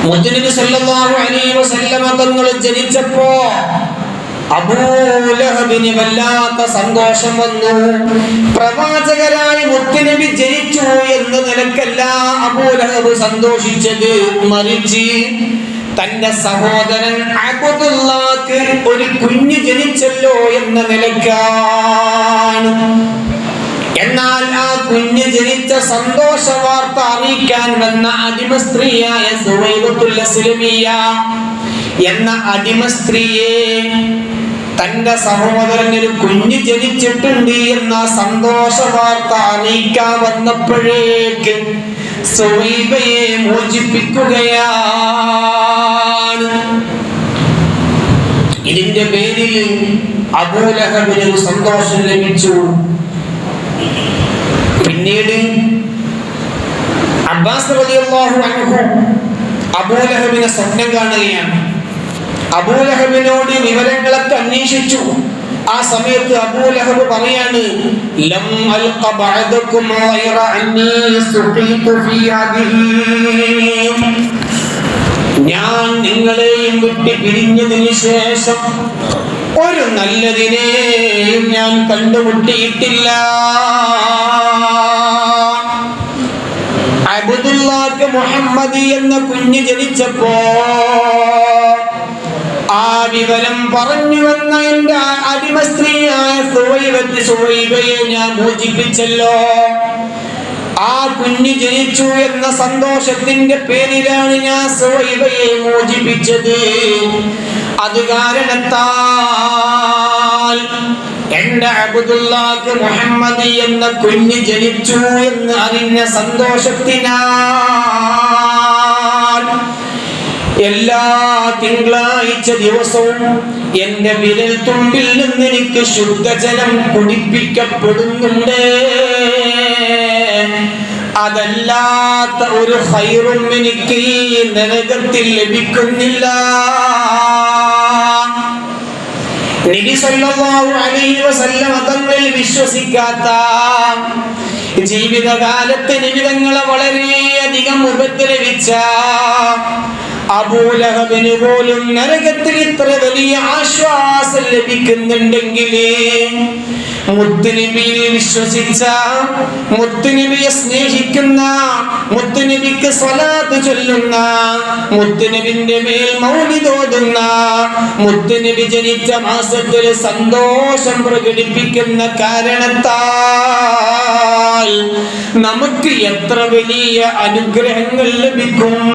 മുത്തുനബി സല്ലല്ലാഹു അലൈഹി വസല്ലമ തങ്ങൾ ജനിച്ചപ്പോ അബൂലഹബിന് വല്ലാത്ത സന്തോഷം വന്നു. പ്രവാചകരായി മുത്തുനബി ജനിച്ചു എന്ന നിലക്കല്ല അബൂലഹബ് സന്തോഷിച്ചത്, മറിച്ച് തന്റെ സഹോദരൻ അബ്ദുല്ലാഹ്ക്ക് ഒരു കുഞ്ഞ് ജനിച്ചല്ലോ എന്ന നിലക്കാണ്. എന്നാൽ ആ കുഞ്ഞ് ജനിച്ച സന്തോഷ വാർത്ത അറിയിക്കാൻ വന്ന അടിമ സ്ത്രീയായ സുവൈബത്തുൽ അസ്ലമിയ എന്ന അടിമ സ്ത്രീയെ തന്റെ സഹോദരനൊരു കുഞ്ഞ് ജനിച്ചിട്ടുണ്ട് എന്ന സന്തോഷ വാർത്ത അറിയിക്കാൻ വന്നപ്പോഴേക്ക് സുവൈബയെ മോചിപ്പിക്കുകയാണ്. ഇതിന്റെ പേരിൽ അബൂലഹബിന് സന്തോഷം ലഭിച്ചു. പിന്നീട് അബ്ബാസ് റളിയല്ലാഹു അൻഹു അബൂലഹബിനെ സ്വപ്നം കാണുകയാണ്. അബൂലഹബിനോട് വിവരങ്ങളൊക്കെ അന്വേഷിച്ചു. ആ സമയത്ത് അബൂലഹബ് പറയാണ്, ലം അൽഖ ബഅദകും ഗൈറ അന്നി സുഖീതു ഫീ ഹദിഹി. ഞാൻ നിങ്ങളെയും വിട്ട് പിരിഞ്ഞതിന് ശേഷം ഒരു നല്ലതിനെയും ഞാൻ കണ്ടുമുട്ടിയിട്ടില്ല. അബ്ദുല്ലാഹ് മുഹമ്മദ് എന്ന കുഞ്ഞ് ജനിച്ചപ്പോ ആ വിവരം പറഞ്ഞു വന്ന എന്റെ അടിമ സ്ത്രീയായ സുവൈബയെ ഞാൻ മോചിപ്പിച്ചല്ലോ. ആ കുഞ്ഞ് ജനിച്ചു എന്ന സന്തോഷത്തിന്റെ പേരിലാണ് ഞാൻ സുവൈബയെ മോചിപ്പിച്ചത്. അത് കാരണത്താൽ എന്റെ അബ്ദുല്ലാഹ് മുഹമ്മദ് എന്ന കുഞ്ഞ് ജനിച്ചു എന്ന് അറിഞ്ഞ സന്തോഷത്തിനാൽ എല്ലാ തിങ്കളാഴ്ച ദിവസവും എന്റെ വിരൽ തുമ്പിൽ നിന്ന് എനിക്ക് ശുദ്ധജലം കുടിപ്പിക്കപ്പെടുന്നുണ്ട്. അതല്ലാത്ത ഒരു ഖൈറും എനിക്ക് ഈ നരകത്തിൽ ലഭിക്കുന്നില്ല. നബി സല്ലല്ലാഹു അലൈഹി വസല്ലം തങ്ങളിൽ വിശ്വസിക്കാത്ത, ജീവിതകാലത്ത് നിമിതങ്ങളെ വളരെയധികം ഉപദ്രവിച്ച അബൂലഹബിന് പോലും നരകത്തിൽ ഇത്ര വലിയ ആശ്വാസം ലഭിക്കുന്നുണ്ടെങ്കിൽ മുത്തുനബിയെ വിശ്വസിച്ച, മുത്തുനബിയെ സ്നേഹിക്കുന്ന, മുത്തുനബിക്ക് സ്വലാത്ത് ചൊല്ലുന്ന, മുത്തുനബിന്റെ മേൽ മൗലിദ് ഓതുന്ന, മുത്തുനബി ജനിച്ച മാസത്തിൽ സന്തോഷം പ്രകടിപ്പിക്കുന്ന കാരണത്താൽ നമുക്ക് എത്ര വലിയ അനുഗ്രഹങ്ങൾ ലഭിക്കും.